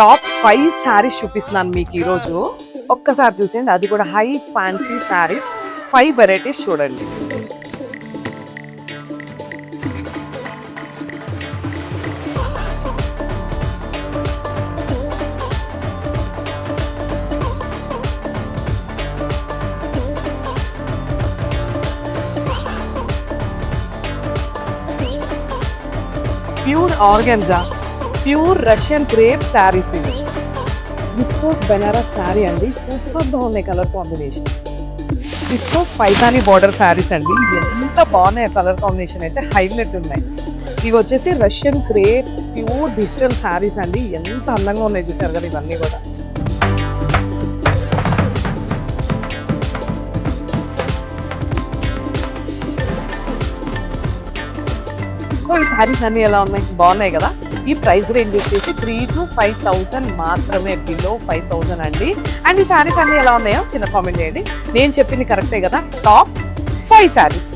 Top 5 saris చూపిస్తున్నాను మీకు ఈరోజు. ఒక్కసారి చూసేయండి, అది కూడా హై ఫ్యాన్సీ శారీస్. 5 వెరైటీస్ చూడండి. Pure organza, pure Russian crepe saris ఇవి. విస్కోస్ బెనారస్ శారీ అండి, సూపర్ బాగున్నాయి colour combination. Viscose Paithani border saris అండి, ఎంత బాగున్నాయి కలర్ కాంబినేషన్ అయితే హైలైట్ ఉన్నాయి. ఇవి వచ్చేసి Russian crepe pure digital saris అండి, ఎంత అందంగా ఉన్నాయి చూసారు కదా ఇవన్నీ కూడా. ఈ శారీస్ అన్ని ఎలా ఉన్నాయి, బాగున్నాయి కదా. ఈ ప్రైస్ రేంజ్ వచ్చేసి 3,000 to 5,000 మాత్రమే, బిలో 5,000 అండి. అండ్ ఈ శారీస్ అన్ని ఎలా ఉన్నాయో చిన్న కామెంట్ చేయండి. నేను చెప్పింది కరెక్టే కదా. టాప్ 5 శారీస్.